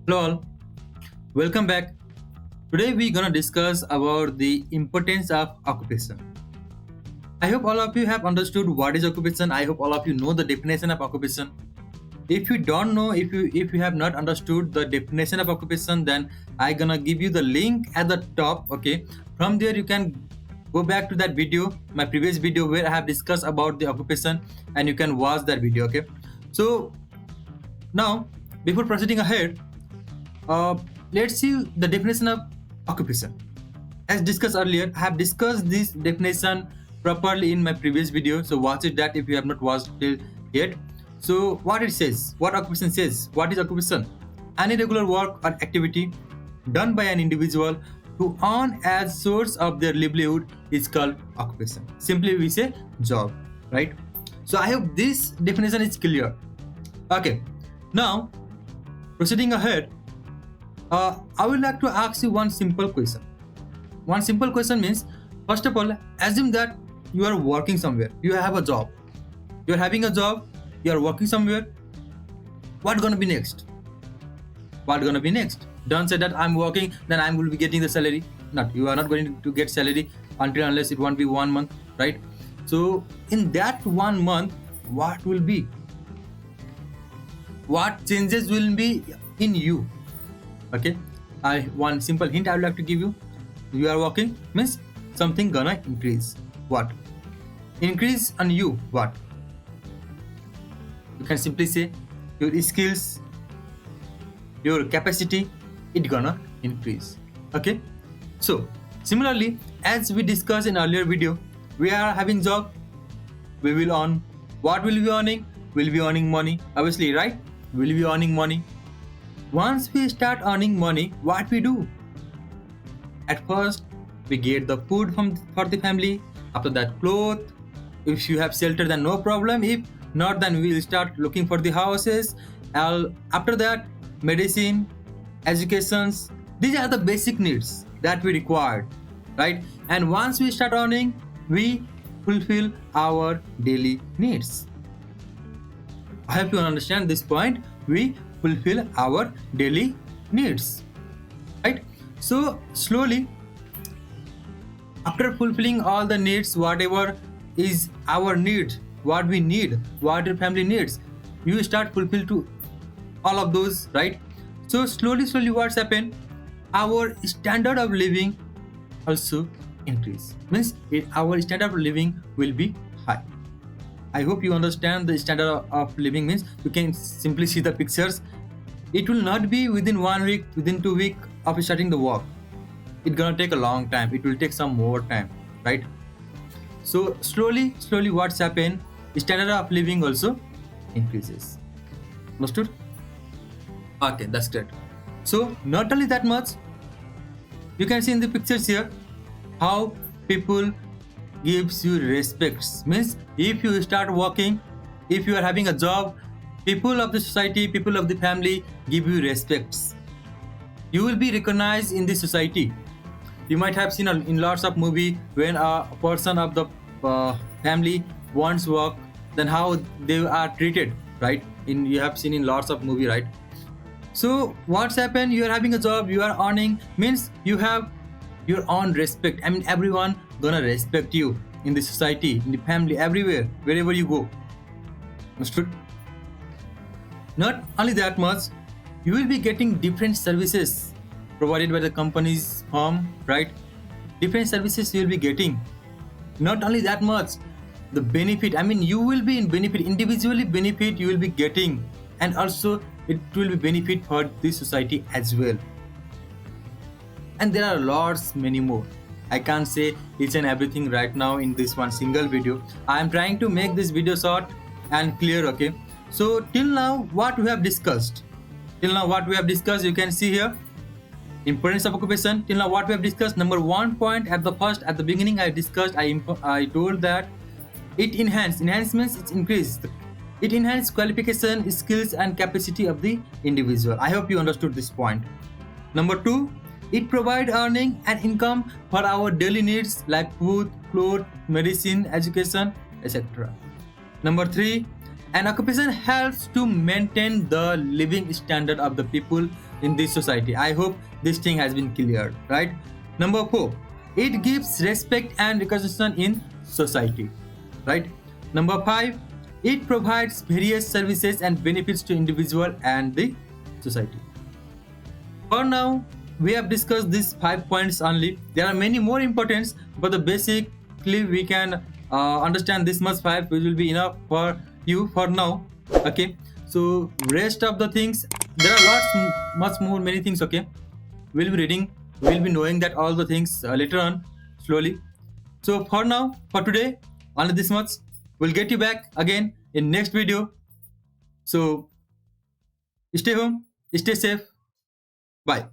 Hello all, welcome back. Today we're gonna discuss about the importance of occupation. I hope all of you have understood what is occupation. I hope all of you know the definition of occupation. If you don't know, if you have not understood the definition of occupation, then I gonna give you the link at the top. Okay, from there you can go back to that video, my previous video where I have discussed about the occupation, and you can watch that video. Okay, so now before proceeding ahead, Uh, let's see the definition of occupation. As discussed earlier, I have discussed this definition properly in my previous video. So watch it that if you have not watched it yet. So what it says, what occupation says, what is occupation? Any regular work or activity done by an individual to earn as source of their livelihood is called occupation. Simply we say job, right? So I hope this definition is clear. Okay, now proceeding ahead, I would like to ask you one simple question. One simple question means, first of all, assume that you are working somewhere. You have a job. You are having a job. You are working somewhere. What gonna be next? What gonna be next? Don't say that I'm working, then I will be getting the salary. Not. You are not going to get salary until unless it won't be 1 month, right? So in that 1 month, what will be? What changes will be in you? Okay, I one simple hint I would like to give you. You are working means something gonna increase. What? Increase on you. What? You can simply say your skills, your capacity, it gonna increase. Okay. So similarly, as we discussed in earlier video, we are having job. We will earn. What will be earning? Will be earning money. Obviously, right? Will be earning money. Once we start earning money, what we do? At first, we get the food for the family. After that, clothes. If you have shelter, then no problem. If not, then we'll start looking for the houses. After that, medicine, educations. These are the basic needs that we require, right? And once we start earning, we fulfill our daily needs. I hope you understand this point. We fulfill our daily needs, right? So slowly, after fulfilling all the needs, whatever is our need, what we need, what your family needs, you start fulfill to all of those, right? So slowly what's happened, our standard of living also increase, means our standard of living will be high. I hope you understand the standard of living means you can simply see the pictures. It will not be within 1 week, within 2 weeks of starting the work. It's gonna take a long time. It will take some more time, right? So slowly, what's happened? Standard of living also increases. Understood? Okay, that's great. So not only that much, you can see in the pictures here how people gives you respects. Means if you start working, if you are having a job, people of the society, people of the family give you respects. You will be recognized in the society. You might have seen in lots of movie when a person of the family wants work, then how they are treated, right? In you have seen in lots of movie, right? So what's happened? You are having a job, you are earning, means you have your own respect. I mean, everyone gonna respect you in the society, in the family, everywhere, wherever you go. Understood? Not only that much, you will be getting different services provided by the company's firm, right? Different services you will be getting. Not only that much, the benefit, I mean, you will be in benefit, individually benefit you will be getting, and also it will be benefit for the society as well. And there are lots many more. I can't say each and everything right now in this one single video. I am trying to make this video short and clear. Okay, so till now what we have discussed, you can see here importance of occupation. Till now what we have discussed, number one point, at the beginning I discussed, I told that it enhancements, it's increase, it enhances qualification, skills and capacity of the individual. I hope you understood this point. Number two, it provides earning and income for our daily needs like food, clothes, medicine, education, etc. Number three, an occupation helps to maintain the living standard of the people in this society. I hope this thing has been cleared, right? Number 4, it gives respect and recognition in society, right? Number 5, it provides various services and benefits to individual and the society. For now, we have discussed these 5 points only. There are many more importance, but the basically we can understand this much five, which will be enough for you for now. Okay. So rest of the things, there are much more, many things. Okay, we'll be reading, we'll be knowing that all the things later on, slowly. So for now, for today, only this much. We'll get you back again in next video. So stay home, stay safe. Bye.